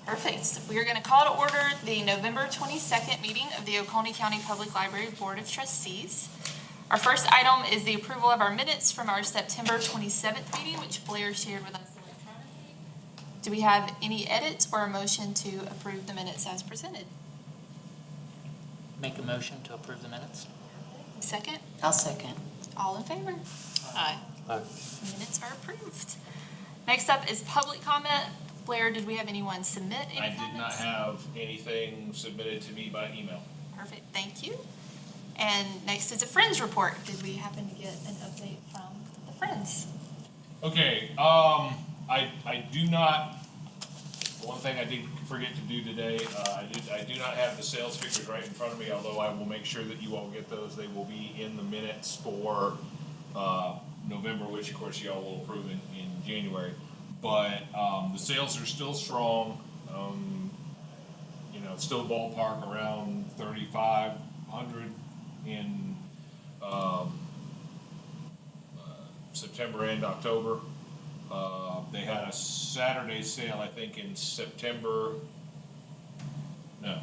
Perfect. We are going to call to order the November 22nd meeting of the Oconee County Public Library Board of Trustees. Our first item is the approval of our minutes from our September 27th meeting, which Blair shared with us electronically. Do we have any edits or a motion to approve the minutes as presented? Make a motion to approve the minutes. Second? I'll second. All in favor? Aye. Minutes are approved. Next up is public comment. Blair, did we have anyone submit any comments? I did not have anything submitted to me by email. Perfect, thank you. And next is a Friends report. Did we happen to get an update from the Friends? Okay, I do not, one thing I did forget to do today, I do not have the sales figures right in front of me, although I will make sure that you all get those. They will be in the minutes for November, which of course y'all will approve in January. But the sales are still strong. Still ballpark around 3,500 in September and October. They had a Saturday sale, I think, in September. No.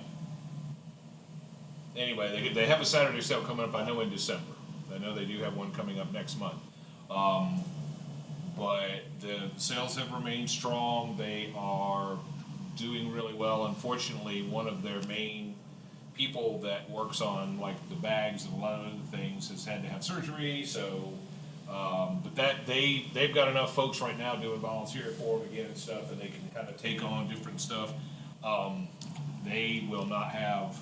Anyway, they have a Saturday sale coming up, I know, in December. I know they do have one coming up next month. But the sales have remained strong. They are doing really well. Unfortunately, one of their main people that works on like the bags and a lot of other things has had to have surgery. So, but they've got enough folks right now doing volunteer for them again and stuff, and they can kind of take on different stuff. They will not have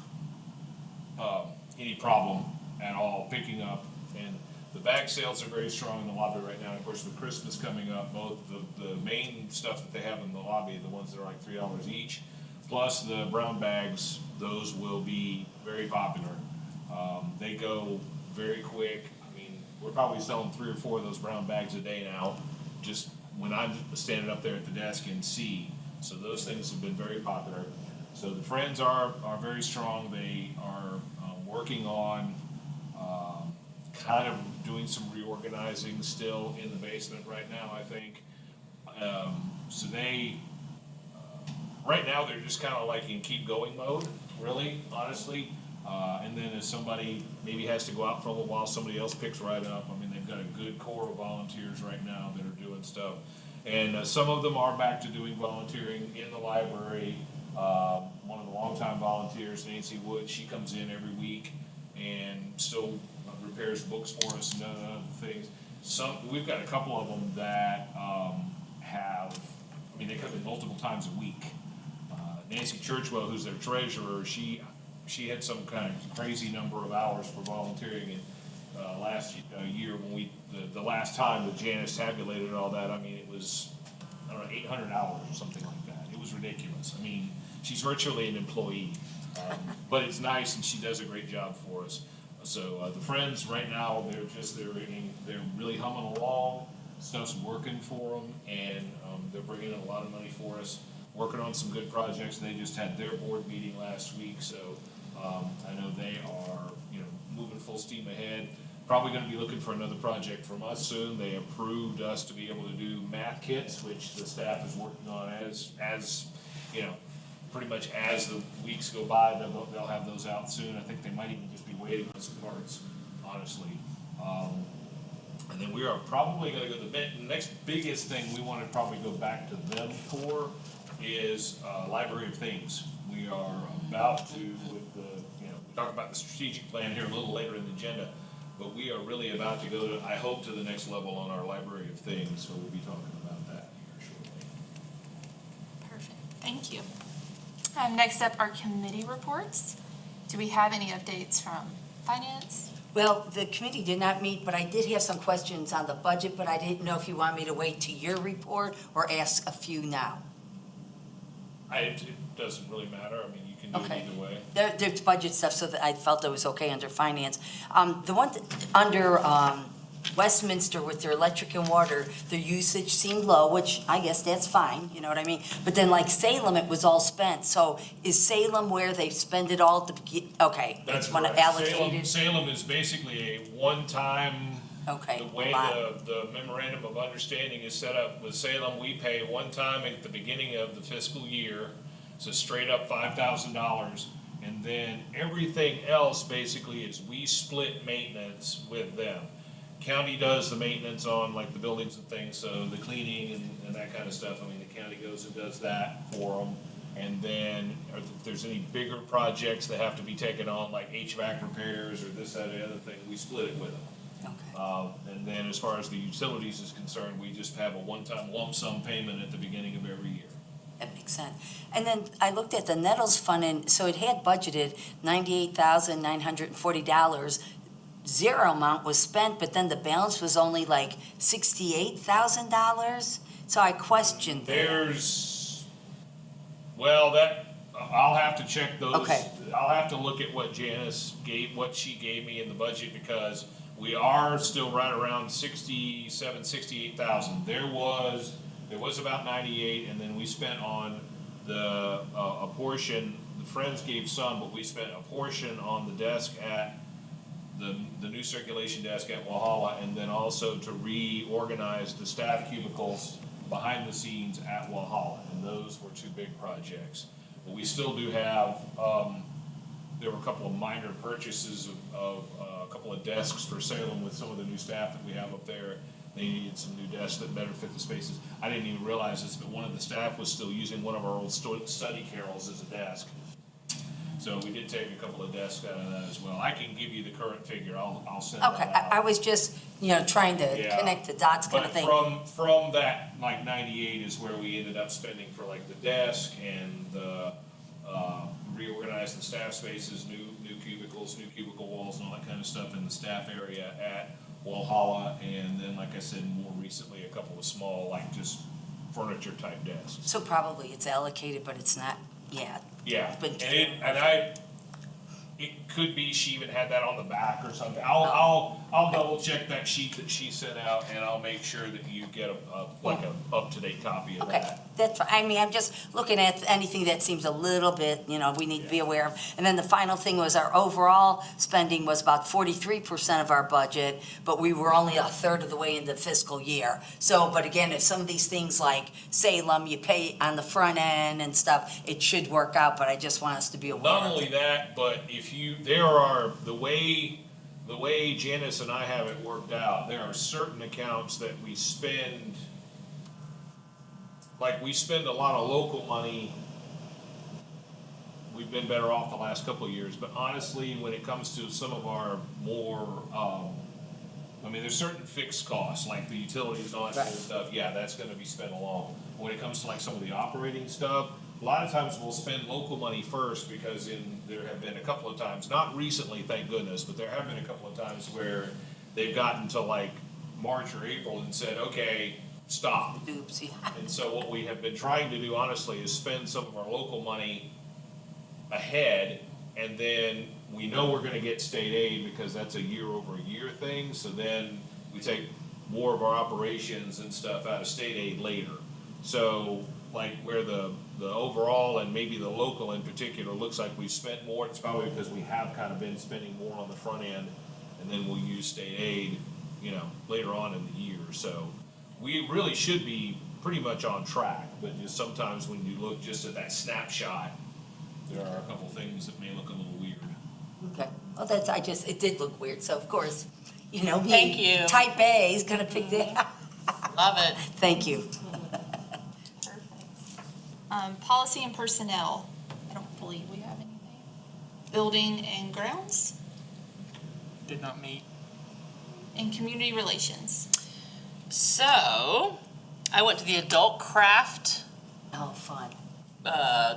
any problem at all picking up. And the bag sales are very strong in the lobby right now. And of course, with Christmas coming up, both the main stuff that they have in the lobby, the ones that are like $3 each, plus the brown bags, those will be very popular. They go very quick. I mean, we're probably selling 3 or 4 of those brown bags a day now, just when I'm standing up there at the desk and see. So those things have been very popular. So the Friends are very strong. They are working on kind of doing some reorganizing still in the basement right now, I think. So they, right now, they're just kind of like in keep going mode, really, honestly. And then if somebody maybe has to go out for a little while, somebody else picks right up. I mean, they've got a good core of volunteers right now that are doing stuff. And some of them are back to doing volunteering in the library. One of the longtime volunteers, Nancy Wood, she comes in every week and still repairs books for us and other things. We've got a couple of them that they come in multiple times a week. Nancy Churchwell, who's their treasurer, she had some kind of crazy number of hours for volunteering in last year when the last time that Janice tabulated all that. I mean, it was, I don't know, 800 hours or something like that. It was ridiculous. I mean, she's virtually an employee, but it's nice and she does a great job for us. So the Friends right now, they're really humming along. Stuff's working for them, and they're bringing in a lot of money for us. Working on some good projects. They just had their board meeting last week, so I know they are moving full steam ahead. Probably going to be looking for another project from us soon. They approved us to be able to do math kits, which the staff is working on as pretty much as the weeks go by, they'll have those out soon. I think they might even just be waiting on some parts, honestly. And then we are probably going to go, the next biggest thing we want to probably go back to them for is Library of Things. We are about to, we talk about the strategic plan here a little later in the agenda, but we are really about to go to, I hope, to the next level on our Library of Things, so we'll be talking about that here shortly. Perfect, thank you. Next up are committee reports. Do we have any updates from finance? Well, the committee did not meet, but I did have some questions on the budget, but I didn't know if you want me to wait to your report or ask a few now. It doesn't really matter. I mean, you can do Okay. it either way. There's budget stuff, so that I felt it was okay under finance. The one under Westminster with their electric and water, their usage seemed low, which I guess that's fine, you know what I mean? But then like Salem, it was all spent. So is Salem where they spend it all okay. That's it's one correct. allocated? Salem is basically a one-time, Okay. the way wow. the memorandum of understanding is set up with Salem, we pay one time at the beginning of the fiscal year. It's a straight up $5,000. And then everything else basically is we split maintenance with them. County does the maintenance on like the buildings and things, so the cleaning and that kind of stuff. I mean, the county goes and does that for them. And then if there's any bigger projects that have to be taken on, like HVAC repairs or this, that, or the other thing, we split it with them. Okay. And then as far as the utilities is concerned, we just have a one-time lump sum payment at the beginning of every year. That makes sense. And then I looked at the Nettles Fund, and so it had budgeted $98,940. Zero amount was spent, but then the balance was only like $68,000. So I questioned that. I'll have to check those. Okay. I'll have to look at what Janice gave, what she gave me in the budget, because we are still right around 68,000. There was about 98, and then we spent on a portion, the Friends gave some, but we spent a portion on the desk at the new circulation desk at Walhalla, and then also to reorganize the staff cubicles behind the scenes at Walhalla, and those were two big projects. But we still do have, there were a couple of minor purchases of a couple of desks for Salem with some of the new staff that we have up there. They needed some new desks that better fit the spaces. I didn't even realize this, but one of the staff was still using one of our old study carrels as a desk. So we did take a couple of desks out of that as well. I can give you the current figure. I'll send that Okay, out. I was just, trying to Yeah. connect the dots kind of thing. But from that, like 98 is where we ended up spending for like the desk and the, reorganize the staff spaces, new cubicles, new cubicle walls and all that kind of stuff in the staff area at Walhalla. And then, like I said, more recently, a couple of small, like just furniture type desks. So probably it's allocated, but it's not yet. Yeah, But- it could be she even had that on the back or something. I'll double check that sheet that she sent out, and I'll make sure that you get a up-to-date copy of Okay, that. that's fine. I mean, I'm just looking at anything that seems a little bit, we need to be aware of. And then the final thing was our overall spending was about 43% of our budget, but we were only a third of the way into the fiscal year. So, but again, if some of these things like Salem, you pay on the front end and stuff, it should work out, but I just want us to be aware. Not only that, but the way Janice and I have it worked out, there are certain accounts that we spend, like we spend a lot of local money. We've been better off the last couple of years, but honestly, when it comes to some of our more, there's certain fixed costs, like the utilities and all that kind of stuff, yeah, that's gonna be spent along. When it comes to like some of the operating stuff, a lot of times we'll spend local money first, because there have been a couple of times, not recently, thank goodness, but there have been a couple of times where they've gotten to like March or April and said, okay, stop. Oops, yeah. And so what we have been trying to do, honestly, is spend some of our local money ahead, and then we know we're gonna get state aid because that's a year-over-year thing, so then we take more of our operations and stuff out of state aid later. So, like, where the overall and maybe the local in particular looks like we've spent more, it's probably because we have kind of been spending more on the front end, and then we'll use state aid, later on in the year. So we really should be pretty much on track, but just sometimes when you look just at that snapshot, there are a couple things that may look a little weird. Okay, well, it did look weird, so of course, Thank you. Type A is gonna pick that. Love it. Thank you. Perfect. Policy and personnel, I don't believe we have anything. Building and grounds, Did not meet. and community relations. So, I went to the adult craft Oh, fun.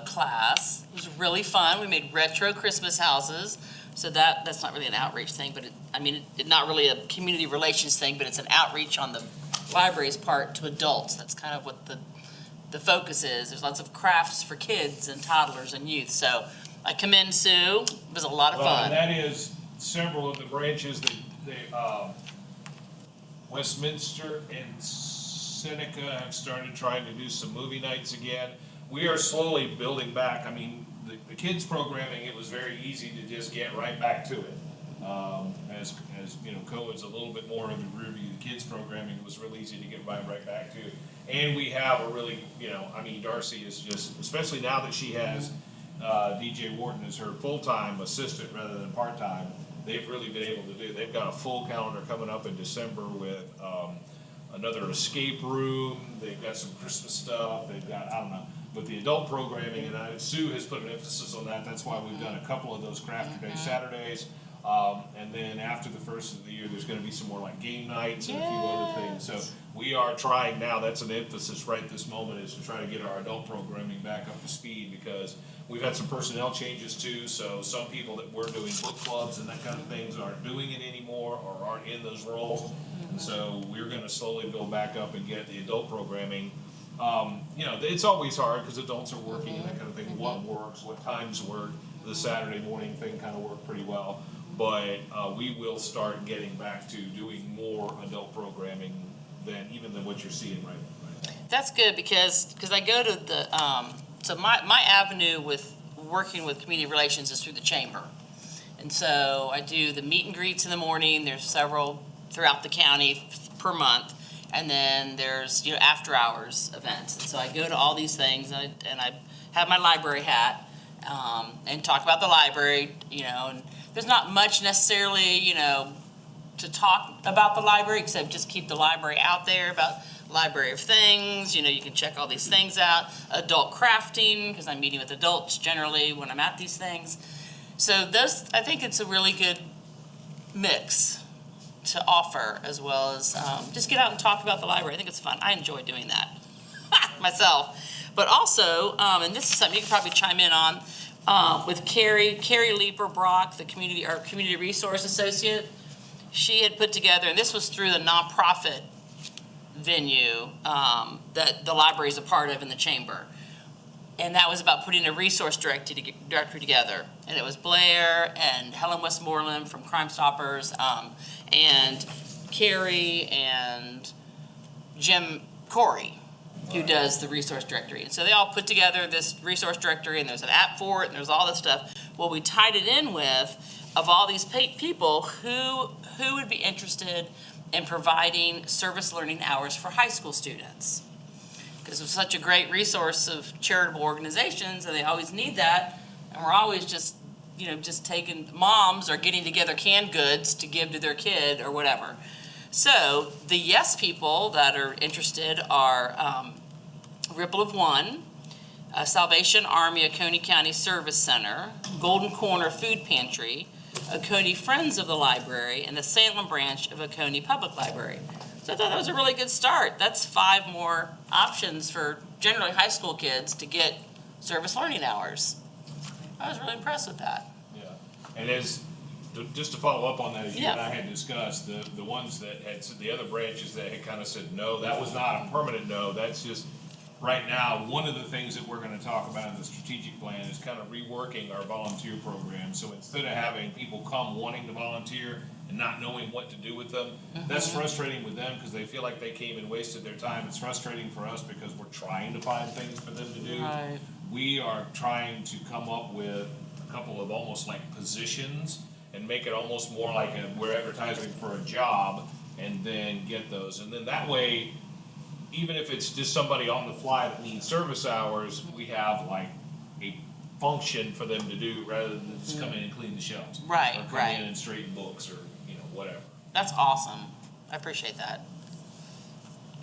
class. It was really fun. We made retro Christmas houses. So that's not really an outreach thing, but it's not really a community relations thing, but it's an outreach on the library's part to adults. That's kind of what the focus is. There's lots of crafts for kids and toddlers and youth. So I commend Sue. It was a lot of Well, fun. and that is several of the branches that Westminster and Seneca have started trying to do some movie nights again. We are slowly building back. The kids programming, it was very easy to just get right back to it. As you know, COVID's a little bit more in the rearview. The kids programming was real easy to get right back to. And we have a really, Darcy is just, especially now that she has DJ Wharton as her full-time assistant rather than part-time, they've really been able to do. They've got a full calendar coming up in December with another escape room. They've got some Christmas stuff. They've got, I don't know. But the adult programming, and Sue has put an emphasis on that. That's why we've done a couple of those Crafter Day Saturdays. And then after the first of the year, there's going to be some more like game nights and a few other things. So we are trying now, that's an emphasis right this moment, is to try to get our adult programming back up to speed, because we've had some personnel changes too. So some people that were doing book clubs and that kind of things aren't doing it anymore or aren't in those roles. And so we're going to slowly build back up and get the adult programming. It's always hard because adults are working and that kind of thing. What works, what times work. The Saturday morning thing kind of worked pretty well. But we will start getting back to doing more adult programming than what you're seeing right now. That's good because I go to the, so my avenue with working with community relations is through the chamber. And so I do the meet and greets in the morning. There's several throughout the county per month. And then there's, after hours events. And so I go to all these things and I have my library hat and talk about the library, and there's not much necessarily, to talk about the library, except just keep the library out there about library of things. You can check all these things out. Adult crafting, because I'm meeting with adults generally when I'm at these things. So I think it's a really good mix to offer, as well as just get out and talk about the library. I think it's fun. I enjoy doing that myself. But also, and this is something you can probably chime in on, with Carrie Leeper Brock, our community resource associate. She had put together, and this was through the nonprofit venue that the library is a part of in the chamber. And that was about putting a resource directory together. And it was Blair and Helen Westmoreland from Crime Stoppers, and Carrie and Jim Corey, who does the resource directory. And so they all put together this resource directory, and there's an app for it, and there's all this stuff. Well, we tied it in with, of all these people, who would be interested in providing service learning hours for high school students. Because it's such a great resource of charitable organizations, and they always need that. And we're always just taking, moms are getting together canned goods to give to their kid or whatever. So the yes people that are interested are Ripple of One, Salvation Army Oconee County Service Center, Golden Corner Food Pantry, Oconee Friends of the Library, and the Salem branch of Oconee Public Library. So I thought that was a really good start. That's 5 more options for generally high school kids to get service learning hours. I was really impressed with that. Yeah, and just to follow up on that, as you Yeah. and I had discussed, the ones that had, the other branches that had kind of said no, that was not a permanent no. That's just, right now, one of the things that we're going to talk about in the strategic plan is kind of reworking our volunteer program. So instead of having people come wanting to volunteer and not knowing what to do with them, that's frustrating with them because they feel like they came and wasted their time. It's frustrating for us because we're trying to find things for them to do. Right. We are trying to come up with a couple of almost like positions and make it almost more like we're advertising for a job, and then get those. And then that way, even if it's just somebody on the fly that needs service hours, we have like a function for them to do rather than just come in and clean the shelves. Right, Or come right. in and straighten books or, whatever. That's awesome. I appreciate that.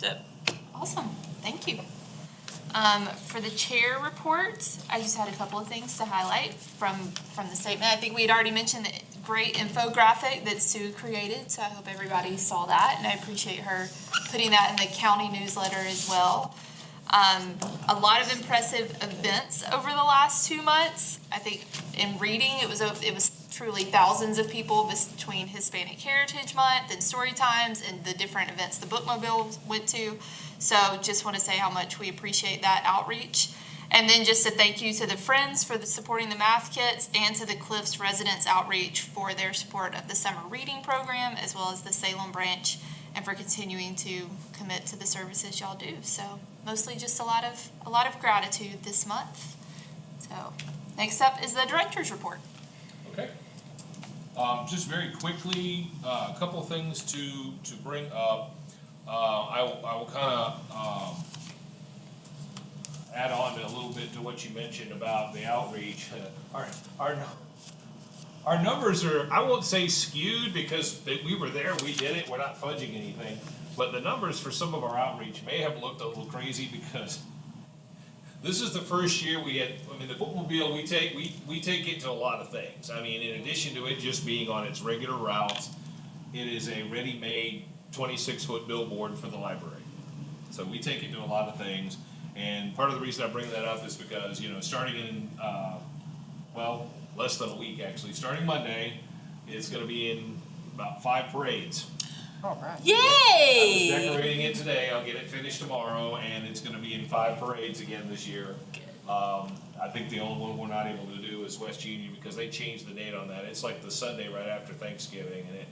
That's it. Awesome, thank you. For the chair report, I just had a couple of things to highlight from the statement. I think we had already mentioned the great infographic that Sue created, so I hope everybody saw that, and I appreciate her putting that in the county newsletter as well. A lot of impressive events over the last 2 months. I think in reading, it was truly thousands of people between Hispanic Heritage Month and Story Times and the different events the Bookmobile went to. So just want to say how much we appreciate that outreach. And then just a thank you to the Friends for supporting the math kits, and to the Cliffs Residents Outreach for their support of the summer reading program, as well as the Salem branch, and for continuing to commit to the services y'all do. So mostly just a lot of gratitude this month. So next up is the director's report. Okay. Just very quickly, a couple of things to bring up. I will kind of add on a little bit to what you mentioned about the outreach. Our numbers are, I won't say skewed because we were there, we did it, we're not fudging anything. But the numbers for some of our outreach may have looked a little crazy because this is the first year we had, I mean, the bookmobile, we take it to a lot of things. I mean, in addition to it just being on its regular routes, it is a ready-made 26-foot billboard for the library. So we take it to a lot of things. And part of the reason I bring that up is because, starting in, less than a week actually, starting Monday, it's gonna be in about 5 parades. All right. I was Yay! decorating it today, I'll get it finished tomorrow, and it's gonna be in 5 parades again this year. I think the only one we're not able to do is West Union because they changed the date on that. It's like the Sunday right after Thanksgiving, and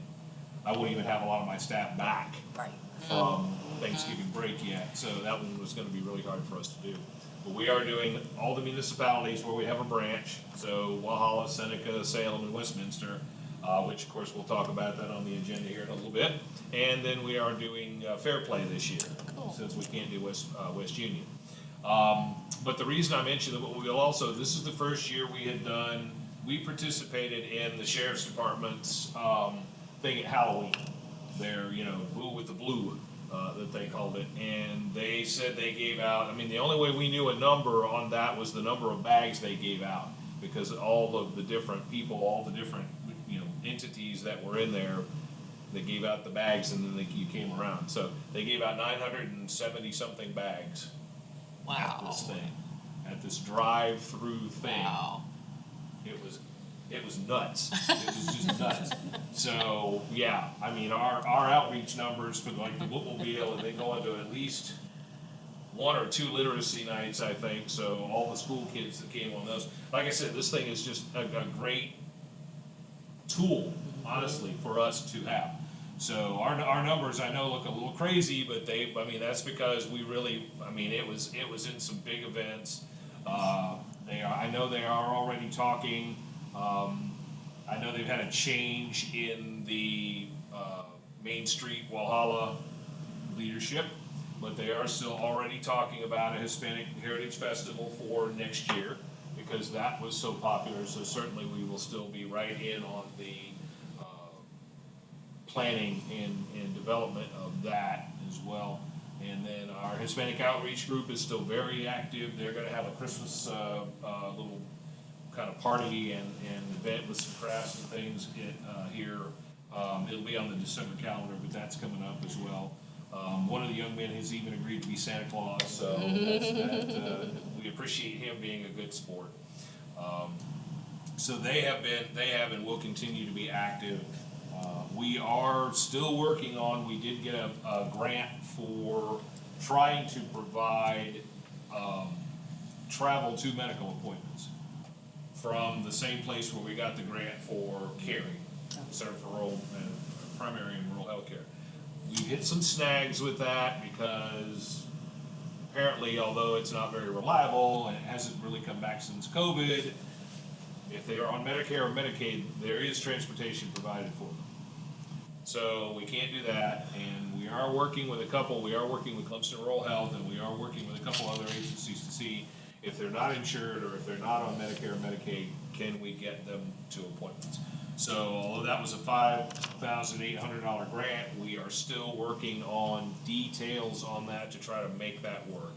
I wouldn't even have a lot of my staff back Right. from Thanksgiving break yet, so that one was gonna be really hard for us to do. But we are doing all the municipalities where we have a branch, so Walhalla, Seneca, Salem, and Westminster, which of course we'll talk about that on the agenda here in a little bit. And then we are doing Fair Play this year, since we can't do West Union. But the reason I mentioned that we'll also, this is the first year we participated in the sheriff's department's thing at Halloween. Their, Blue with the Blue, that they called it. And they said they gave out, I mean, the only way we knew a number on that was the number of bags they gave out. Because all of the different people, all the different, entities that were in there, they gave out the bags and then you came around. So they gave out 970 something bags at Wow. this thing, at this drive-through thing. Wow. It was nuts. It was just nuts. So, yeah, I mean, our outreach numbers for like the bookmobile, and they go into at least 1 or 2 literacy nights, I think. So all the school kids that came on those. Like I said, this thing is just a great tool, honestly, for us to have. So our numbers, I know, look a little crazy, but that's because we really, it was in some big events. I know they are already talking. I know they've had a change in the Main Street Walhalla leadership, but they are still already talking about a Hispanic Heritage Festival for next year because that was so popular. So certainly we will still be right in on the planning and development of that as well. And then our Hispanic outreach group is still very active. They're going to have a Christmas little kind of party and event with some crafts and things here. It'll be on the December calendar, but that's coming up as well. One of the young men has even agreed to be Santa Claus, so we appreciate him being a good sport. So they have and will continue to be active. We are still working on, we did get a grant for trying to provide travel to medical appointments from the same place where we got the grant for CARE, Center for Rural and Primary and Rural Healthcare. We hit some snags with that because apparently, although it's not very reliable and it hasn't really come back since COVID, if they are on Medicare or Medicaid, there is transportation provided for them. So we can't do that, and we are working with Clemson Rural Health, and we are working with a couple other agencies to see if they're not insured or if they're not on Medicare or Medicaid, can we get them to appointments? So although that was a $5,800 grant, we are still working on details on that to try to make that work.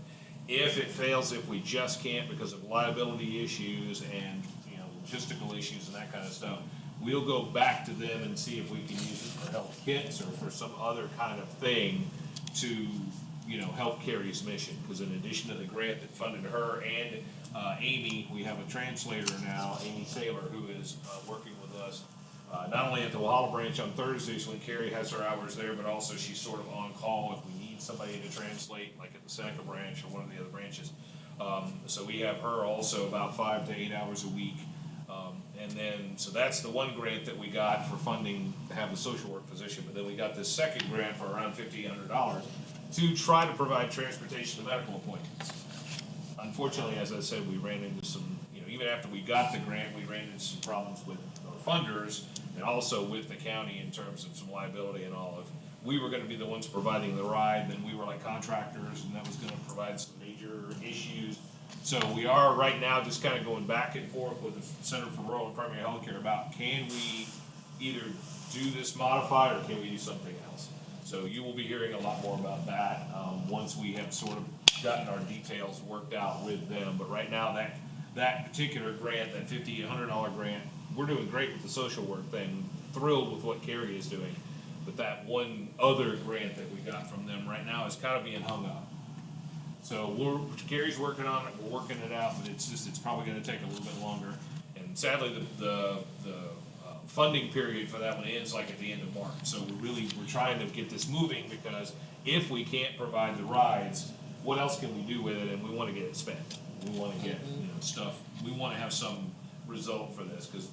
If it fails, if we just can't because of liability issues and logistical issues and that kind of stuff, we'll go back to them and see if we can use it for health kits or for some other kind of thing to help Carrie's mission. Because in addition to the grant that funded her and Amy, we have a translator now, Amy Saylor, who is working with us not only at the Walhalla branch on Thursdays when Carrie has her hours there, but also she's sort of on call if we need somebody to translate, like at the Seneca branch or one of the other branches. So we have her also about 5 to 8 hours a week. And then, so that's the one grant that we got for funding to have the social work position, but then we got this second grant for around $5,800 to try to provide transportation to medical appointments. Unfortunately, as I said, we ran into some, even after we got the grant, we ran into some problems with our funders, and also with the county in terms of some liability and all. If we were gonna be the ones providing the ride, then we were like contractors, and that was gonna provide some major issues. So we are right now just kind of going back and forth with the Center for Rural and Primary Healthcare about, can we either do this modified, or can we do something else? So you will be hearing a lot more about that, once we have sort of gotten our details worked out with them. But right now, that particular grant, that $5,800 grant, we're doing great with the social work thing, thrilled with what Carrie is doing. But that one other grant that we got from them right now is kind of being hung up. So Carrie's working on it, we're working it out, but it's probably gonna take a little bit longer. And sadly, the funding period for that one ends like at the end of March. So we're trying to get this moving, because if we can't provide the rides, what else can we do with it? And we wanna get it spent. We wanna get, stuff, we wanna have some result for this, cause,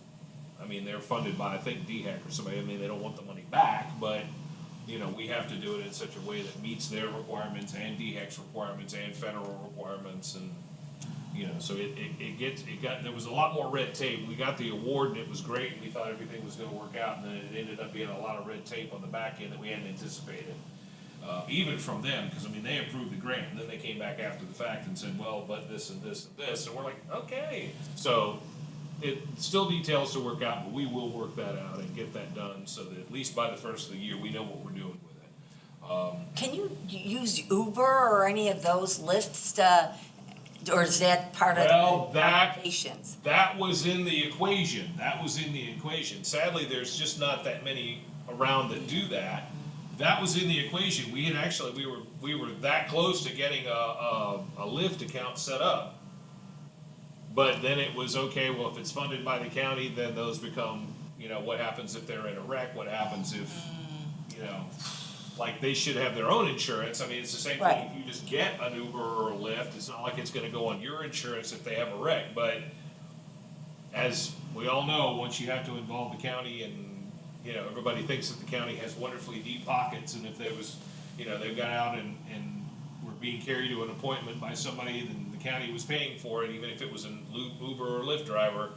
I mean, they're funded by, I think, DHEC or somebody. I mean, they don't want the money back, but, we have to do it in such a way that meets their requirements and DHEC's requirements and federal requirements, and, so there was a lot more red tape. We got the award and it was great, and we thought everything was gonna work out, and then it ended up being a lot of red tape on the back end that we hadn't anticipated. Even from them, because, they approved the grant, and then they came back after the fact and said, well, but this and this and this, and we're like, okay. So, it still details to work out, but we will work that out and get that done, so that at least by the first of the year, we know what we're doing with it. Can you use Uber or any of those lifts to, or is that part of Well, the applications? That was in the equation. Sadly, there's just not that many around that do that. That was in the equation. We were that close to getting a Lyft account set up. But then it was, okay, well, if it's funded by the county, then those become, what happens if they're in a wreck? What happens if, like, they should have their own insurance. It's the same Right. thing if you just get an Uber or a Lyft. It's not like it's gonna go on your insurance if they have a wreck. But as we all know, once you have to involve the county, and, everybody thinks that the county has wonderfully deep pockets, and if there was, they've got out and were being carried to an appointment by somebody, then the county was paying for it, even if it was an Uber or Lyft driver,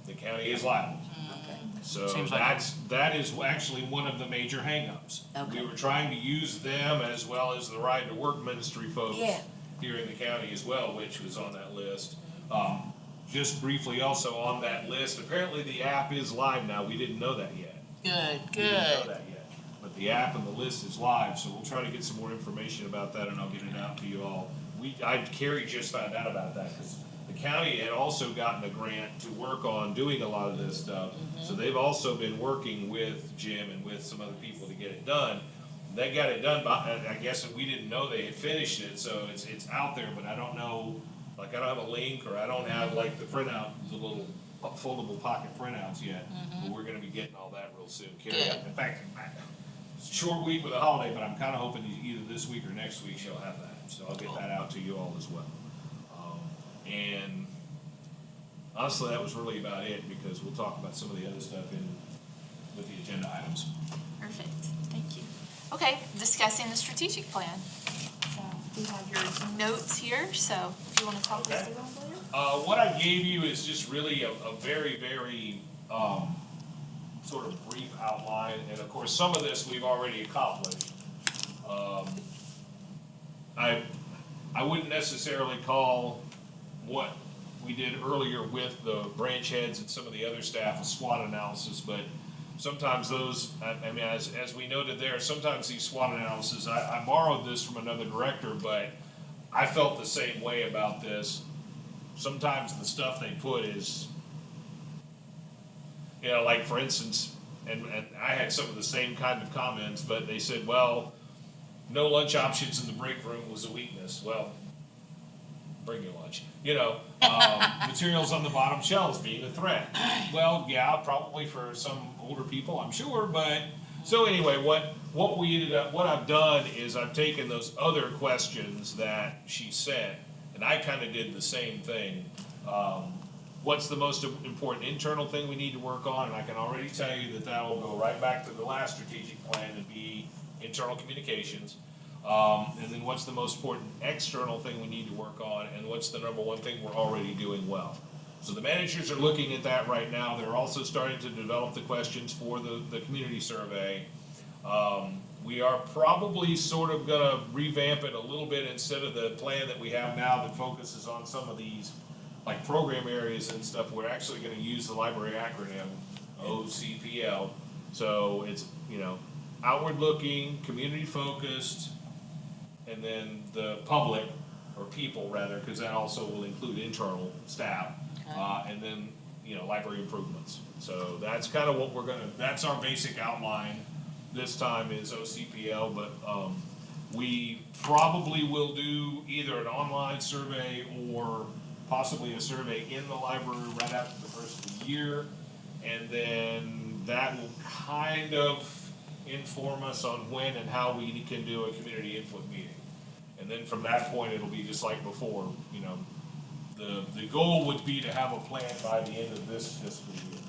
the county is liable. Okay. So Seems like that is actually one of the major hangups. Okay. We were trying to use them as well as the Ride to Work ministry folks Yeah. here in the county as well, which was on that list. Just briefly also on that list, apparently the app is live now. We didn't know that yet. Good, We didn't know good. that yet. But the app and the list is live, so we'll try to get some more information about that, and I'll get it out to you all. Carrie just found out about that, because the county had also gotten a grant to work on doing a lot of this stuff. So they've also been working with Jim and with some other people to get it done. They got it done, I guess, and we didn't know they had finished it, so it's out there, but I don't know, like, I don't have a link, or I don't have, like, the printout, the little foldable pocket printouts yet. But we're gonna be getting all that real soon. Carrie, Good. in fact, it's a short week with a holiday, but I'm kinda hoping either this week or next week she'll have that. So I'll get that out to you all as well. And honestly, that was really about it, because we'll talk about some of the other stuff with the agenda items. Perfect, thank you. Okay, discussing the strategic plan. So we have your notes here, so if you want to talk us through them, Blair? What I gave you is just really a very, very, sort of brief outline, and of course, some of this we've already accomplished. I wouldn't necessarily call what we did earlier with the branch heads and some of the other staff a SWOT analysis, but sometimes those, as we noted there, sometimes these SWOT analysis, I borrowed this from another director, but I felt the same way about this. Sometimes the stuff they put is, like, for instance, and I had some of the same kind of comments, but they said, well, no lunch options in the break room was a weakness. Well, bring your lunch. Materials on the bottom shelves being a threat. Well, yeah, probably for some older people, I'm sure, but, so anyway, what I've done is I've taken those other questions that she sent, and I kind of did the same thing. What's the most important internal thing we need to work on? And I can already tell you that will go right back to the last strategic plan and be internal communications. And then what's the most important external thing we need to work on, and what's the number one thing we're already doing well? So the managers are looking at that right now. They're also starting to develop the questions for the community survey. We are probably sort of gonna revamp it a little bit instead of the plan that we have now that focuses on some of these, like program areas and stuff. We're actually gonna use the library acronym, OCPL. So it's, outward looking, community focused, and then the public, or people rather, because that also will include internal staff. And then, library improvements. So that's kind of what that's our basic outline. This time is OCPL, but we probably will do either an online survey or possibly a survey in the library right after the first of the year. And then that will kind of inform us on when and how we can do a community input meeting. And then from that point, it'll be just like before, the goal would be to have a plan by the end of this fiscal year.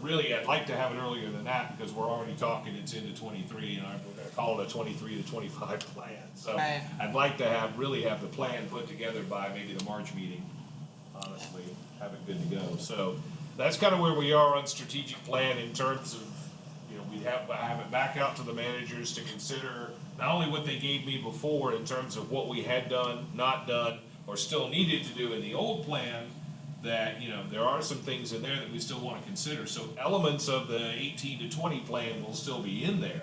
Really, I'd like to have it earlier than that because we're already talking, it's into 23 and we're gonna call it a 23 to 25 plan. So Right. I'd like to really have the plan put together by maybe the March meeting, honestly, have it good to go. So that's kind of where we are on strategic plan in terms of, I have it back out to the managers to consider not only what they gave me before in terms of what we had done, not done, or still needed to do in the old plan, that, there are some things in there that we still want to consider. So elements of the 18 to 20 plan will still be in there.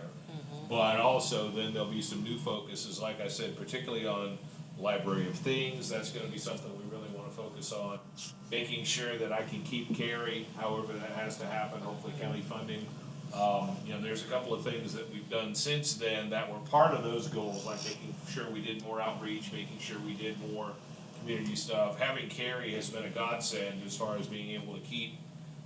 But also then there'll be some new focuses, like I said, particularly on Library of Things. That's going to be something we really want to focus on. Making sure that I can keep carry, however that has to happen, hopefully county funding. There's a couple of things that we've done since then that were part of those goals, like making sure we did more outreach, making sure we did more community stuff. Having Carrie has been a godsend as far as being able to keep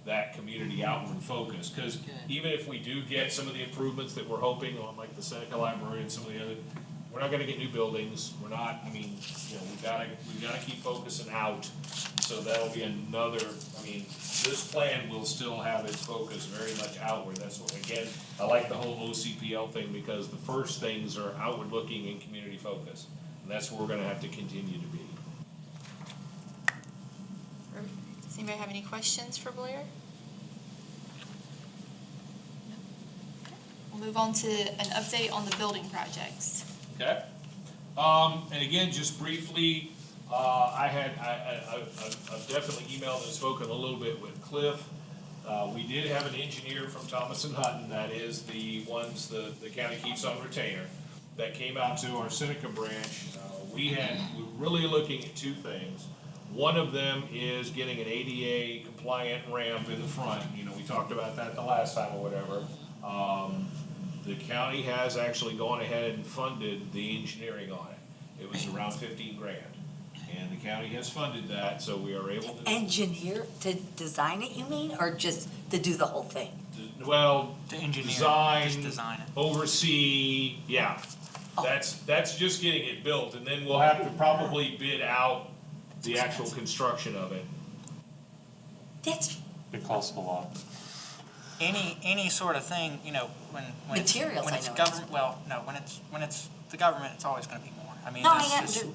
that community outward focus. Because even if we do get some of the improvements that we're hoping on, like the Seneca Library and some of the other, we're not gonna get new buildings. We're not, we gotta keep focusing out. So that'll be another, this plan will still have its focus very much outward. That's what, again, I like the whole OCPL thing because the first things are outward looking and community focused. And that's where we're gonna have to continue to be. Does anybody have any questions for Blair? No? Okay. We'll move on to an update on the building projects. Okay. And again, just briefly, I've definitely emailed and spoken a little bit with Cliff. We did have an engineer from Thomas and Hutton, that is the ones the county keeps on retainer, that came out to our Seneca branch. We're really looking at two things. One of them is getting an ADA compliant ramp in the front. We talked about that the last time or whatever. The county has actually gone ahead and funded the engineering on it. It was around 15 grand. And the county has funded that, so we are able to. Engineer to design it, you mean, or just to do the whole thing? Well, To engineer, just design, design it. oversee, yeah. Oh. That's just getting it built, and then we'll have to probably bid out the actual construction of it. That's It costs a lot. Any sort of thing, when it's, Materials, when I it's know. government, well, no, when it's the government, it's always gonna be more. No, I that's am, just-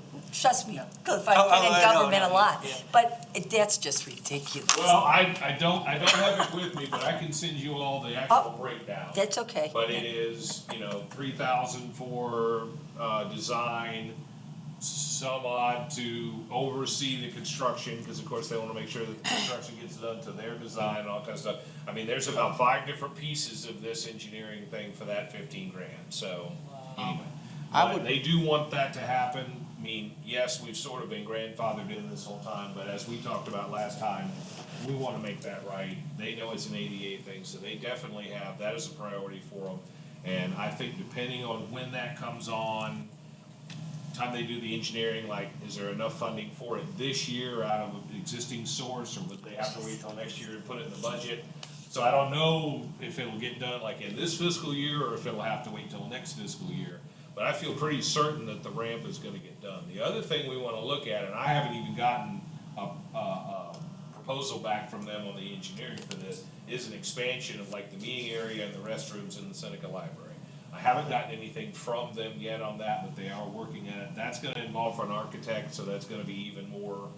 trust me, Yeah. Cliff, Oh, I've been in I know, government a no, lot, yeah. but that's just ridiculous. Well, I don't have it with me, but I can send you all the actual breakdown. That's okay. But it is, 3,000 for, design, some odd to oversee the construction, because of course they wanna make sure that the construction gets done to their design and all kinds of stuff. There's about 5 different pieces of this engineering thing for that 15 grand, so, anyway. I would- They do want that to happen. Yes, we've sort of been grandfathered in this whole time, but as we talked about last time, we wanna make that right. They know it's an ADA thing, so they definitely have, that as a priority for them. And I think depending on when that comes on, time they do the engineering, like, is there enough funding for it this year out of an existing source, or would they have to wait till next year and put it in the budget? So I don't know if it'll get done like in this fiscal year, or if it'll have to wait till next fiscal year. But I feel pretty certain that the ramp is gonna get done. The other thing we wanna look at, and I haven't even gotten a proposal back from them on the engineering for this, is an expansion of like the meeting area and the restrooms in the Seneca Library. I haven't gotten anything from them yet on that, but they are working at it. That's gonna involve an architect, so that's gonna be even more,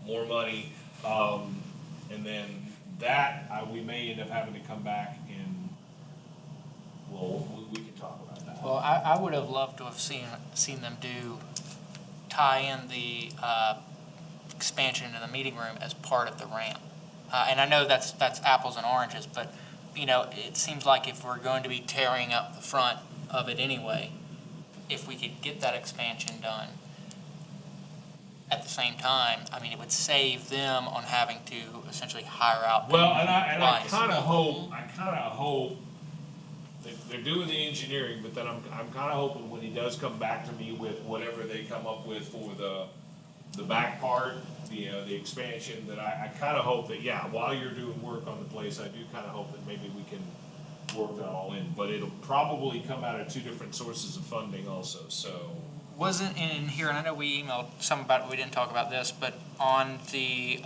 more money. And then that, we may end up having to come back and, well, we can talk about that. Well, I would have loved to have seen them tie in the expansion into the meeting room as part of the ramp. And I know that's apples and oranges, but, you know, it seems like if we're going to be tearing up the front of it anyway, if we could get that expansion done at the same time, I mean, it would save them on having to essentially hire out. Well, and I guys. kinda hope, they're doing the engineering, but then I'm kinda hoping when he does come back to me with whatever they come up with for the back part, the expansion, that I kinda hope that, yeah, while you're doing work on the place, I do kinda hope that maybe we can work that all in, but it'll probably come out of two different sources of funding also, so. Wasn't in here, and I know we emailed some about it, we didn't talk about this, but on the,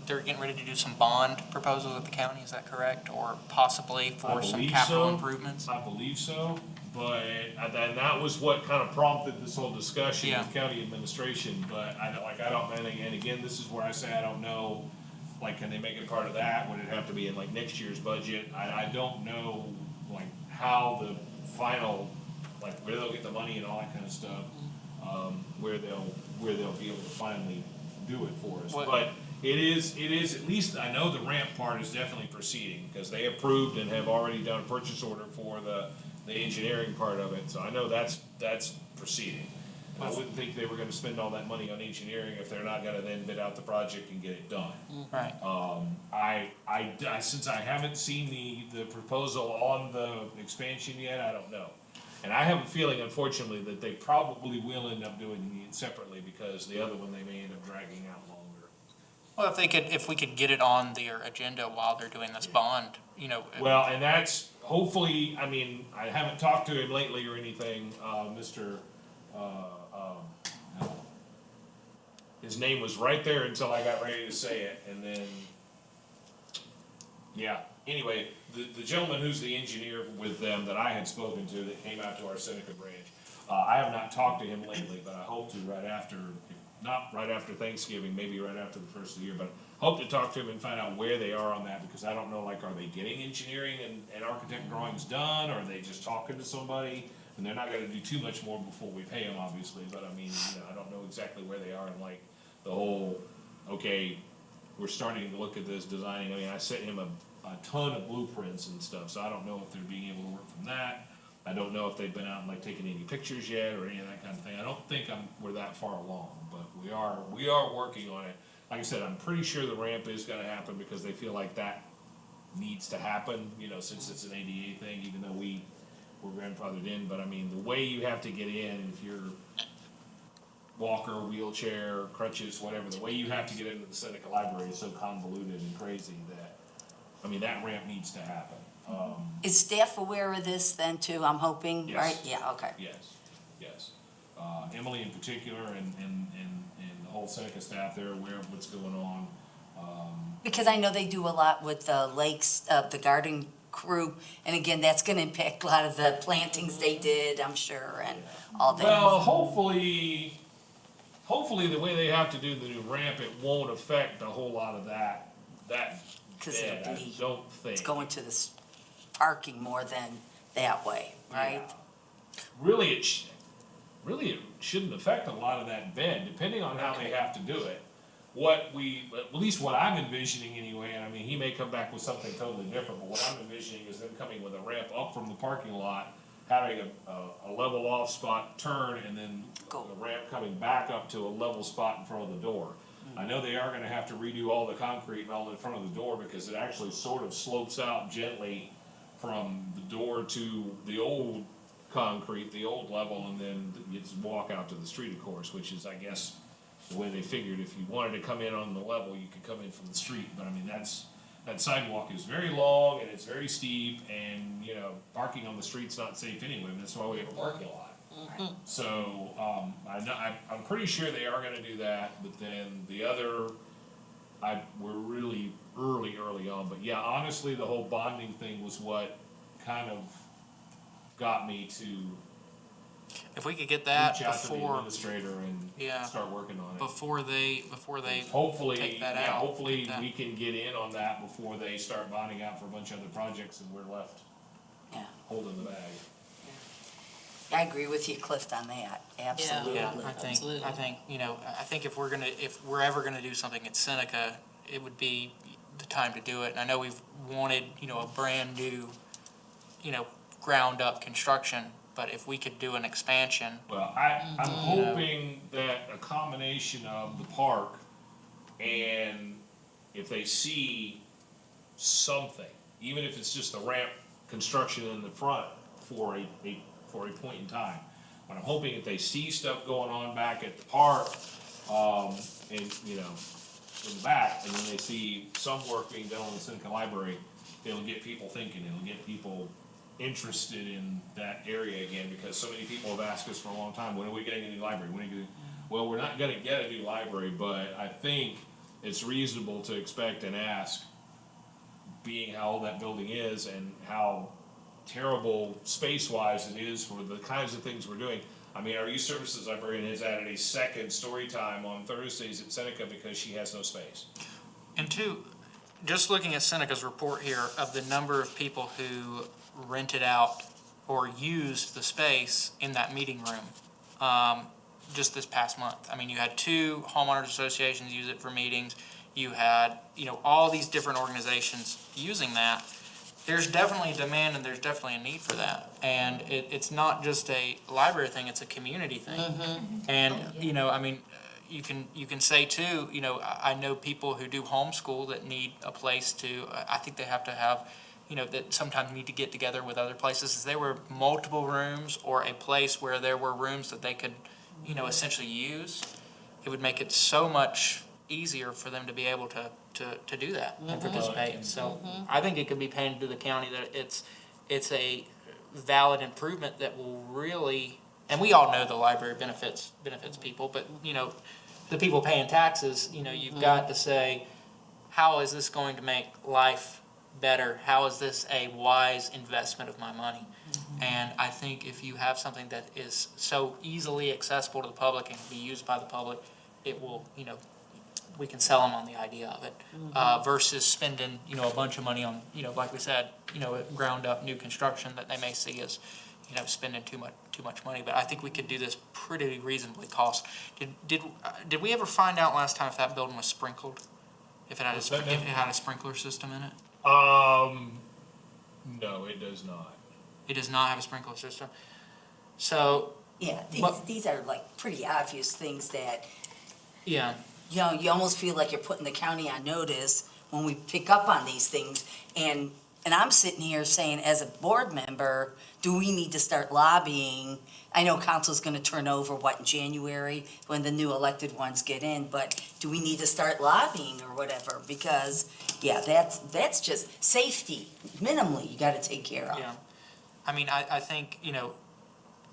they're getting ready to do some bond proposals at the county, is that correct? Or possibly for some believe capital so. improvements? I believe so, but, and that was what kind of prompted this whole discussion Yeah. with county administration, but and again, this is where I say I don't know, like, can they make it part of that? Would it have to be in like next year's budget? I don't know, like, how the final, like, where they'll get the money and all that kind of stuff, where they'll be able to finally do it for us. What- But it is, at least I know the ramp part is definitely proceeding, because they approved and have already done a purchase order for the engineering part of it, so I know that's proceeding. And I wouldn't think they were gonna spend all that money on engineering if they're not gonna then bid out the project and get it done. Right. Since I haven't seen the proposal on the expansion yet, I don't know. And I have a feeling, unfortunately, that they probably will end up doing it separately, because the other one, they may end up dragging out longer. Well, if we could get it on their agenda while they're doing this bond, you know. Well, and that's, hopefully, I mean, I haven't talked to him lately or anything, his name was right there until I got ready to say it, and then, yeah, anyway, the gentleman who's the engineer with them that I had spoken to that came out to our Seneca branch, I have not talked to him lately, but I hope to right after, not right after Thanksgiving, maybe right after the first of the year, but hope to talk to him and find out where they are on that, because I don't know, like, are they getting engineering and architect drawings done, or are they just talking to somebody? And they're not gonna do too much more before we pay them, obviously, but I mean, you know, I don't know exactly where they are in, like, the whole, okay, we're starting to look at this designing. I mean, I sent him a ton of blueprints and stuff, so I don't know if they're being able to work from that. I don't know if they've been out and like taking any pictures yet or any of that kind of thing. I don't think we're that far along, but we are working on it. Like I said, I'm pretty sure the ramp is gonna happen, because they feel like that needs to happen, you know, since it's an ADA thing, even though we're grandfathered in. But I mean, the way you have to get in, if you're walker, wheelchair, crutches, whatever, the way you have to get into the Seneca Library is so convoluted and crazy that, I mean, that ramp needs to happen. Is staff aware of this then too, I'm hoping, Yes. right? Yeah, okay. Yes. Emily in particular and the whole Seneca staff, they're aware of what's going on. Because I know they do a lot with the lakes, the garden crew, and again, that's gonna impact a lot of the plantings they did, I'm sure, and all that. Well, hopefully, the way they have to do the new ramp, it won't affect a whole lot of that 'Cause bed, it'll I be- don't think. It's going to this parking more than that way, right? Yeah. Really, it shouldn't affect a lot of that bed, depending on how they have to do it. At least what I'm envisioning anyway, and I mean, he may come back with something totally different, but what I'm envisioning is them coming with a ramp up from the parking lot, having a level off spot turn, and then Go. a ramp coming back up to a level spot in front of the door. I know they are gonna have to redo all the concrete and all in front of the door, because it actually sort of slopes out gently from the door to the old concrete, the old level, and then you just walk out to the street, of course, which is, I guess, the way they figured. If you wanted to come in on the level, you could come in from the street, but I mean, that sidewalk is very long and it's very steep, and, you know, parking on the street's not safe anyway, that's why we have a parking lot. So, I'm pretty sure they are gonna do that, but then the other, we're really early on, but yeah, honestly, the whole bonding thing was what kind of got me to If we could get that reach out to the before, administrator and Yeah. start working on it. before they Hopefully, take that yeah, out, hopefully get that- we can get in on that before they start bonding out for a bunch of other projects and we're left Yeah. holding the bag. I agree with you, Cliff, on that, absolutely. Yeah, I think, I think if we're ever gonna do something at Seneca, it would be the time to do it. And I know we've wanted, a brand new, ground up construction, but if we could do an expansion, Well, I'm hoping that a combination of the park and if they see something, even if it's just a ramp construction in the front for a point in time. But I'm hoping if they see stuff going on back at the park, and, in the back, and then they see some work being done on the Seneca Library, it'll get people thinking, it'll get people interested in that area again, because so many people have asked us for a long time, when are we getting a new library? When are you Well, we're not gonna get a new library, but I think it's reasonable to expect and ask, being how old that building is and how terrible space-wise it is for the kinds of things we're doing. I mean, our youth services librarian has added a second story time on Thursdays at Seneca because she has no space. and two, just looking at Seneca's report here of the number of people who rented out or used the space in that meeting room, just this past month. I mean, you had 2 homeowners associations use it for meetings. You had, all these different organizations using that. There's definitely a demand and there's definitely a need for that. And it's not just a library thing, it's a community thing. And, you can say too, I know people who do homeschool that need a place to, I think they have to have, that sometimes need to get together with other places. If there were multiple rooms or a place where there were rooms that they could, essentially use, it would make it so much easier for them to be able to do that and participate. So I think it could be painted to the county that it's a valid improvement that will really, and we all know the library benefits people, but, the people paying taxes, you've got to say, how is this going to make life better? How is this a wise investment of my money? And I think if you have something that is so easily accessible to the public and can be used by the public, it will, we can sell them on the idea of it, versus spending, a bunch of money on, like we said, ground up new construction that they may see as, spending too much money. But I think we could do this pretty reasonably cost. Did we ever find out last time if that building was sprinkled? If it had a sprinkler system in it? No, it does not. It does not have a sprinkler system. So, Yeah, But- these are like pretty obvious things that, yeah, you almost feel like you're putting the county on notice when we pick up on these things. And I'm sitting here saying, as a board member, do we need to start lobbying? I know council's gonna turn over, in January, when the new elected ones get in, but do we need to start lobbying or whatever? Because, yeah, that's just safety, minimally, you gotta take care of. yeah. I mean, I think,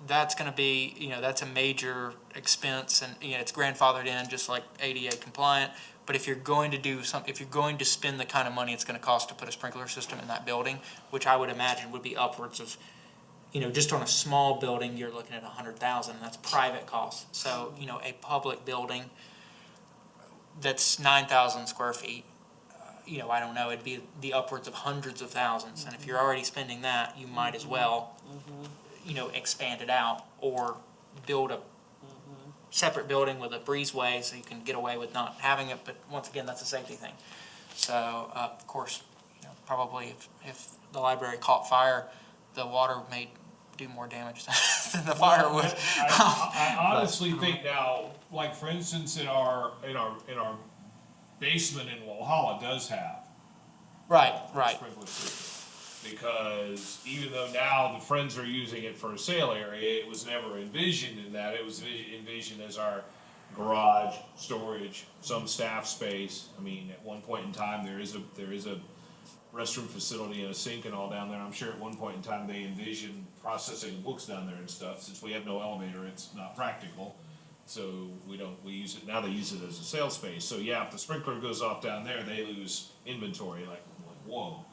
that's gonna be, that's a major expense and, it's grandfathered in, just like ADA compliant. But if you're going to if you're going to spend the kind of money it's gonna cost to put a sprinkler system in that building, which I would imagine would be upwards of, just on a small building, you're looking at 100,000, and that's private costs. So, a public building that's 9,000 square feet, I don't know, it'd be the upwards of hundreds of thousands. And if you're already spending that, you might as well, expand it out or build a separate building with a breezeway so you can get away with not having it. But once again, that's a safety thing. So, of course, probably if the library caught fire, the water may do more damage than the fire would. I honestly think now, like for instance, in our basement in Walhalla does have Right. sprinkler system. Because even though now the Friends are using it for a sale area, it was never envisioned in that. It was envisioned as our garage, storage, some staff space. I mean, at one point in time, there is a restroom facility and a sink and all down there. I'm sure at one point in time, they envisioned processing books down there and stuff. Since we have no elevator, it's not practical. So we use it, now they use it as a sales space. So yeah, if the sprinkler goes off down there, they lose inventory, like whoa.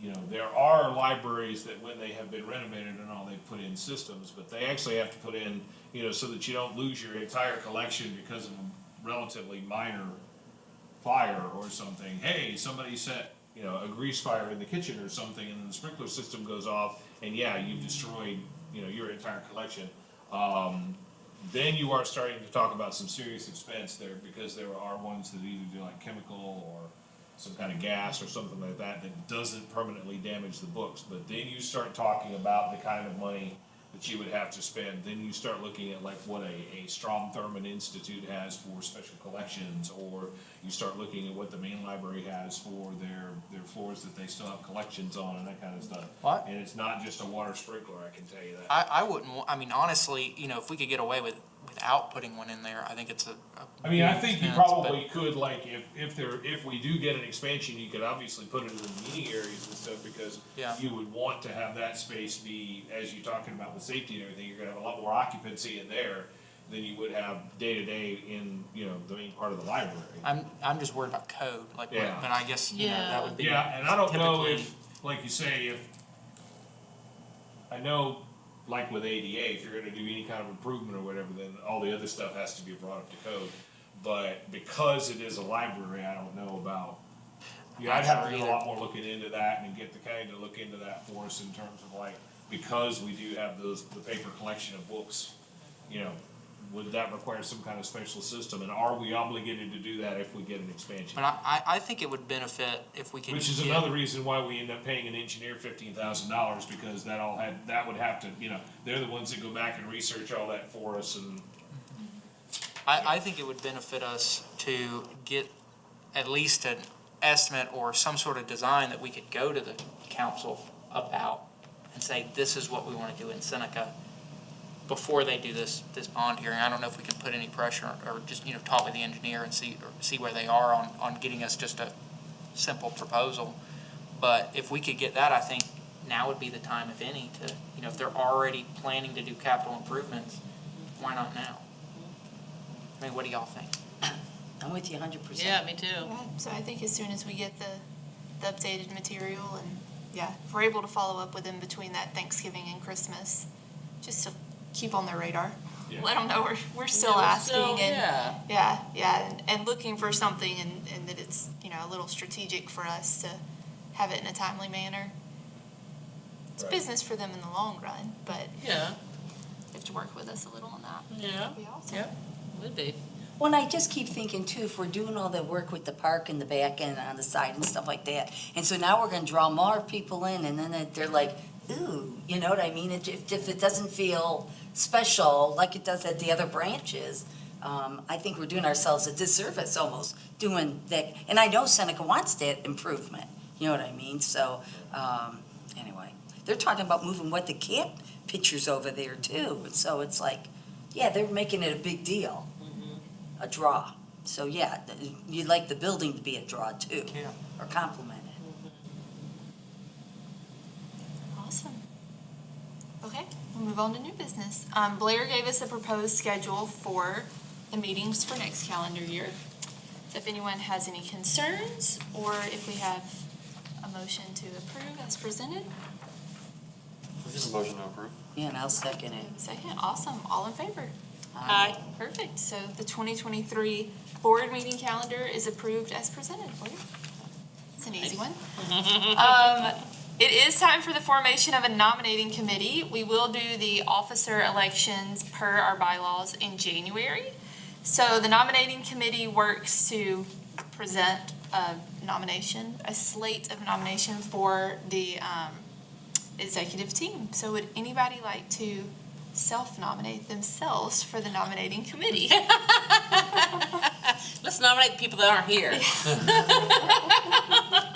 you know, there are libraries that when they have been renovated and all, they put in systems, but they actually have to put in, you know, so that you don't lose your entire collection because of a relatively minor fire or something. Hey, somebody set, you know, a grease fire in the kitchen or something, and then the sprinkler system goes off, and yeah, you've destroyed, you know, your entire collection. Then you are starting to talk about some serious expense there, because there are ones that either do like chemical or some kind of gas or something like that that doesn't permanently damage the books. But then you start talking about the kind of money that you would have to spend. Then you start looking at like what a Strom Thurmond Institute has for special collections, or you start looking at what the main library has for their floors that they still have collections on and that kind of stuff. What? And it's not just a water sprinkler, I can tell you that. I wouldn't, I mean, honestly, you know, if we could get away without putting one in there, I think it's a I mean, I think you expense, probably could, like, if we do get an expansion, you could obviously put it in the meeting areas and stuff, because Yeah. you would want to have that space be, as you're talking about with safety and everything, you're gonna have a lot more occupancy in there than you would have day-to-day in, you know, the main part of the library. I'm just worried about code, like, Yeah. but I guess, you know, that would be. Yeah, and I don't know typically- if, like you say, if, I know, like with ADA, if you're gonna do any kind of improvement or whatever, then all the other stuff has to be brought up to code. But because it is a library, I don't know about, yeah, I'd have to do a lot more looking into that and get the county to look into that for us in terms of like, because we do have the paper collection of books, you know, would that require some kind of special system, and are we obligated to do that if we get an expansion? But I think it would benefit if we could. Which is get- another reason why we end up paying an engineer $15,000, because that would have to, you know, they're the ones that go back and research all that for us, and I think it would benefit us to get at least an estimate or some sort of design that we could go to the council about and say, this is what we want to do in Seneca before they do this bond hearing. I don't know if we can put any pressure or just, you know, talk with the engineer and see where they are on getting us just a simple proposal. But if we could get that, I think now would be the time, if any, to, you know, if they're already planning to do capital improvements, why not now? I mean, what do y'all think? I'm with you 100%. Yeah, me too. Yeah, so I think as soon as we get the updated material, and yeah, if we're able to follow up with them between that Thanksgiving and Christmas, just to keep on their radar. Yeah. Let them know we're still Yeah, asking, and yeah. and looking for something, and that it's, you know, a little strategic for us to have it in a timely manner. It's Right. business for them in the long run, but Yeah, they have to work with us a little on that. yeah, That'd be awesome. yeah, would be. Well, and I just keep thinking too, if we're doing all that work with the park in the back and on the side and stuff like that, and so now we're gonna draw more people in, and then they're like, ooh, you know what I mean? If it doesn't feel special like it does at the other branches, I think we're doing ourselves a disservice almost doing that. And I know Seneca wants that improvement, you know what I mean? So, anyway, they're talking about moving What the Cat pictures over there too, and so it's like, yeah, they're making it a big deal, a draw. So, yeah, you'd like the building to be a draw too, Yeah. or complement it. Awesome. Okay, we'll move on to new business. Blair gave us a proposed schedule for the meetings for next calendar year. So if anyone has any concerns, or if we have a motion to approve as presented. This is a motion to approve. Yeah, and I'll second it. Second, awesome, all in favor? Aye. Perfect, so the 2023 board meeting calendar is approved as presented. Blair? It's an easy one. It is time for the formation of a nominating committee. We will do the officer elections per our bylaws in January. So the nominating committee works to present a nomination, a slate of nomination for the executive team. So would anybody like to self-nominate themselves for the nominating committee? Let's nominate the people that aren't here.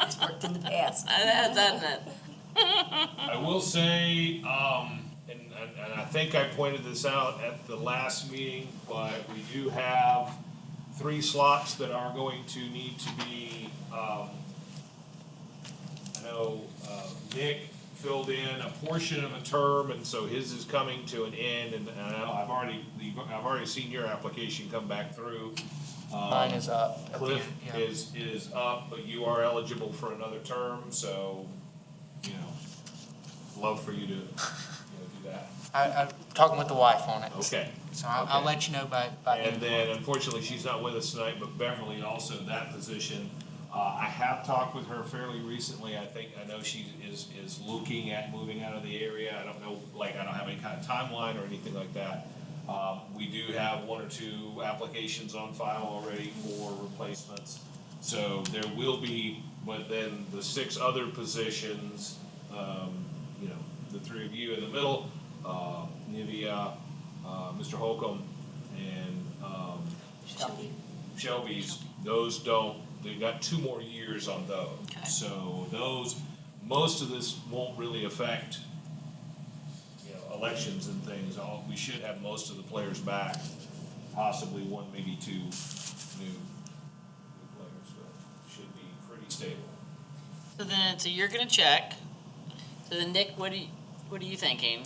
It's worked in the past. That's it. I will say, and I think I pointed this out at the last meeting, but we do have 3 slots that are going to need to be, I know, Nick filled in a portion of a term, and so his is coming to an end, and I know I've already seen your application come back through. Mine is up. at the Cliff end, yeah. is up, but you are eligible for another term, so you know, love for you to, do that. I'm talking with the wife on it. Okay. So I'll Okay. let you know by And then unfortunately, she's not with us tonight, but Beverly also in that position. I have talked with her fairly recently. I know she is looking at moving out of the area. I don't know, like, I don't have any kind of timeline or anything like that. We do have 1 or 2 applications on file already for replacements. So there will be, but then the 6 other positions, the 3 of you in the middle, Nivea, Mr. Holcomb, and, Shelby's, those don't, they've got 2 more years on those. Okay. So those, most of this won't really affect, elections and things. We should have most of the players back, possibly 1, maybe 2 new players, but should be pretty stable. So you're gonna check. So then Nick, what are you thinking?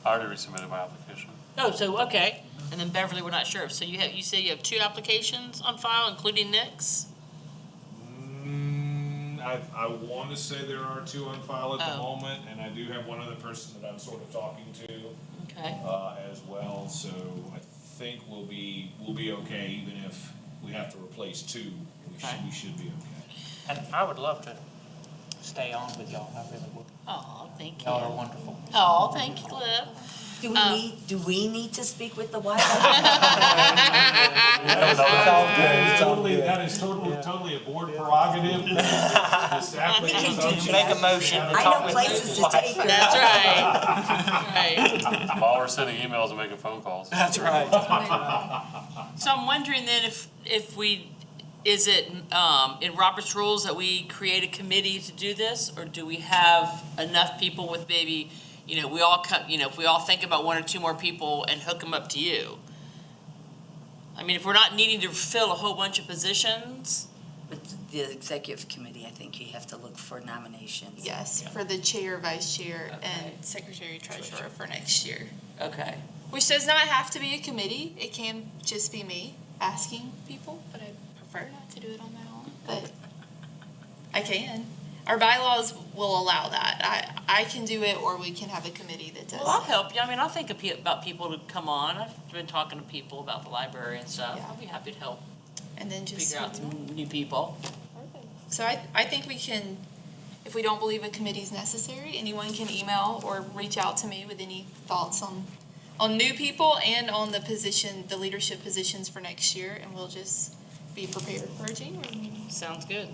I already resubmitted my application. Oh, so, okay. And then Beverly, we're not sure. So you say you have 2 applications on file, including Nick's? I want to say there are 2 on file at the Oh. moment, and I do have one other person that I'm sort of talking to, Okay. as well, so I think we'll be okay, even if we have to replace 2, Okay. we should be okay. And I would love to stay on with y'all. I really would. Oh, thank you. Y'all are wonderful. Oh, thank you, Cliff. Do we need to speak with the wife? That is totally a board prerogative. The staff may assumption- Make a motion to I talk know with places the to take her. That's right. Right. While we're sending emails and making phone calls. That's right. So I'm wondering then is it in Robert's rules that we create a committee to do this? Or do we have enough people with maybe, we all come, if we all think about 1 or 2 more people and hook them up to you? I mean, if we're not needing to fill a whole bunch of positions, But the executive committee, I think you have to look for nominations. Yes, for the chair, vice chair, Okay. and secretary treasurer for next year. okay. Which does not have to be a committee. It can just be me asking people, but I prefer not to do it on my own, but I can. Our bylaws will allow that. I can do it, or we can have a committee that does Well, I'll it. help you. I mean, I'll think about people to come on. I've been talking to people about the library and stuff. Yeah. I'll be happy to help And then just. figure out some new people. So I think we can, if we don't believe a committee is necessary, anyone can email or reach out to me with any thoughts on new people and on the leadership positions for next year, and we'll just be prepared for a January meeting. Sounds good.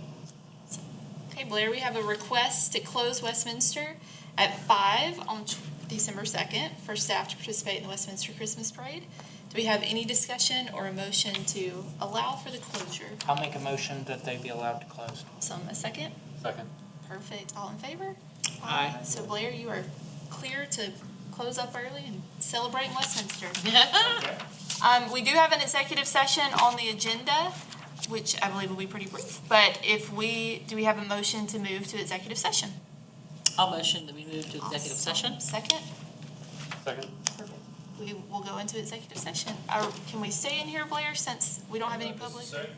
Okay, Blair, we have a request to close Westminster at 5 on December 2nd for staff to participate in the Westminster Christmas Parade. Do we have any discussion or a motion to allow for the closure? I'll make a motion that they be allowed to close. A second? Second. Perfect. All in favor? Aye. So Blair, you are clear to close up early and celebrate Westminster. We do have an executive session on the agenda, which I believe will be pretty brief. But do we have a motion to move to executive session? I'll motion that we move to executive session. Second? Second. Perfect. We will go into executive session. Can we stay in here, Blair, since we don't have any public? Say?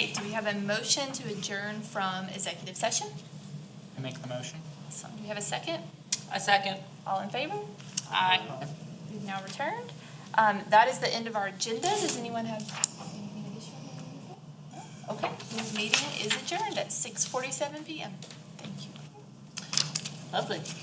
Okay, do we have a motion to adjourn from executive session? I make the motion? So, do we have a second? A second. All in favor? Aye. We've now returned. That is the end of our agenda. Does anyone have anything additional? Okay, this meeting is adjourned at 6:47 PM. Thank you. Lovely.